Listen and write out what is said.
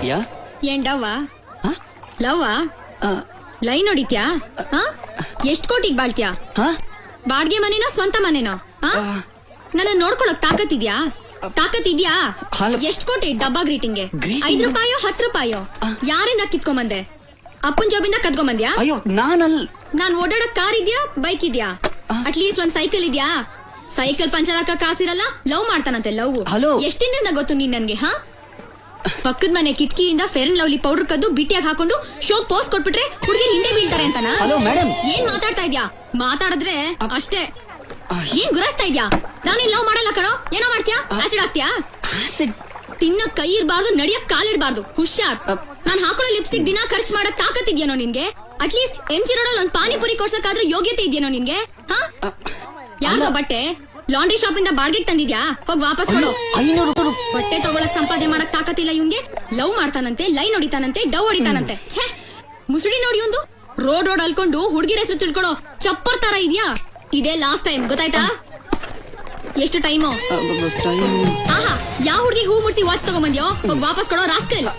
ಯಾ ಏನ್ ಡವ್ವ ಹಾ? ಲವ್ವ ಲೈನ್ ಹೊಡಿತ್ಯಾ ಎಷ್ಟ್ ಕೋಟಿಗ್ ಬಾಳ್ತ್ಯಾ ಹಾ? ಬಾಡ್ಗೆ ಮನೆನೋ ಸ್ವಂತ ಮನೆನೋ ನನ್ನ ನೋಡ್ಕೊಳಕ್ ತಾಕತ್ತಿದ್ಯಾ ಹಲೋ. ಎಷ್ಟ್ ಕೋಟಿ ಡಬ್ಬಾ ಗ್ರೀಟಿಂಗ್ಗೆ Greeting? 5 ರೂಪಾಯೋ 10 ರೂಪಾಯೋ ಯಾರಿಂದ ಕಿತ್ಕೊಂಬಂದೆ ಅಪ್ಪನ್ ಜಾಬಿಂದ ಕದ್ಕೊಂಬಂದ್ಯಾ ಅಯ್ಯೋ ನಾನಲ್ ನಾನ್ ಓಡಾಡಕ್ ಕಾರ್ ಇದ್ಯಾ ಬೈಕ್ ಇದ್ಯಾ ಅಟ್ಲೀಸ್ಟ್ ಒಂದ್ ಸೈಕಲ್ ಇದ್ಯಾ ಸೈಕಲ್ ಪಂಚರ್ ಹಾಕ ಕಾಸಿರಲ್ಲ ಲವ್ ಮಾಡ್ತಾನಂತೆ ಲವ್ ಹಲೋ. ಎಷ್ಟಿಂದ ಗೊತ್ತು ನೀನ್ ನನ್ಗೆ ಪಕ್ಕದ ಮನೆ ಕಿಟಕಿಯಿಂದ ಫೇರ್ ಅಂಡ್ ಲವ್ಲಿ ಪೌಡರ್ ಕದ್ದು ಬಿಟ್ಟಿಯಾಗಿ ಹಾಕೊಂಡು ಶೋಕ್ ಪೋಸ್ಟ್ ಕೊಟ್ಬಿಟ್ರೆ ಹುಡುಗಿ ಹಿಂದೆ ಬೀಳ್ತಾರೆ ಅಂತನಾ ಹಲೋ ಮೇಡಮ್ ಏನ್ ಮಾತಾಡ್ತಾ ಇದ್ಯಾ ಮಾತಾಡಿದ್ರೆ ಅಷ್ಟೇ ಏನ್ ಗುರಾಸ್ತಾ ಇದ್ಯಾ ನಾನೇನ್ ಲವ್ ಮಾಡಲ್ಲ ಕಣೋ ಏನೋ ಮಾಡ್ತೀಯಾ ಆಸಿಡ್ ಹಾಕ್ತೀಯಾ ಆಸಿಡ್ ತಿನ್ನಕ್ ಕೈ ಇರ್ಬಾರ್ದು ನಡಿಯಕ್ ಕಾಲಿರ್ಬಾರ್ದು ಹುಷಾರ್ ನಾನ್ ಹಾಕೊಳ್ಳೋ ಲಿಪ್ಸ್ಟಿಕ್ ದಿನ ಖರ್ಚು ಮಾಡಕ್ ತಾಕತ್ತಿದ್ಯೇನೋ ನಿನ್ಗೆ ಅಟ್ಲೀಸ್ಟ್ MG ರೋಡಲ್ಲಿ ಒಂದ್ ಪಾನಿಪುರಿ ಕೊಡ್ಸಕ್ಕಾದ್ರೂ ಯೋಗ್ಯತೆ ಇದೆಯೇನೋ ನಿನ್ಗೆ ಯಾವ್ದೋ ಬಟ್ಟೆ ಲಾಂಡ್ರಿ ಶಾಪ್ ಇಂದ ಬಾಡ್ಗೆಗ್ ತಂದಿದ್ಯಾ ಹೋಗ್ ವಾಪಸ್ ಕೊಡು 500 ರೂಪಾಯಿ ಬಟ್ಟೆ ತಗೊಳಕ್ ಸಂಪಾದನೆ ಮಾಡಕ್ ತಾಕತ್ತಿಲ್ಲ ಇವ್ನ್ಗೆ ಲವ್ ಮಾಡ್ತಾನಂತೆ ಲೈನ್ ಹೊಡಿತಾನಂತೆ ಡವ್ ಹೊಡಿತಾನಂತೆ ಛೇ ಮುಸುಡಿ ನೋಡಿ ಒಂದು ರೋಡ್ ಅಲ್ಕೊಂಡು ಹುಡುಗಿರ ಹೆಸರು ತಿಳ್ಕೊಳೋ ಚಪ್ಪರ್ ತರ ಇದ್ಯಾ ಇದೇ ಲಾಸ್ಟ್ ಟೈಮ್ ಗೊತ್ತಾಯ್ತಾ ಎಷ್ಟು ಟೈಮು ಟೈಮ್ ಆಹಾ ಯಾವ ಹುಡುಗಿ ಹೂ ಮುಡ್ಸಿ ವಾಚ್ ತಗೊಂಬಂದ್ಯೋ ಹೋಗ್ ವಾಪಸ್ ಕೊಡೋ ರಾಸ್ಕಲ್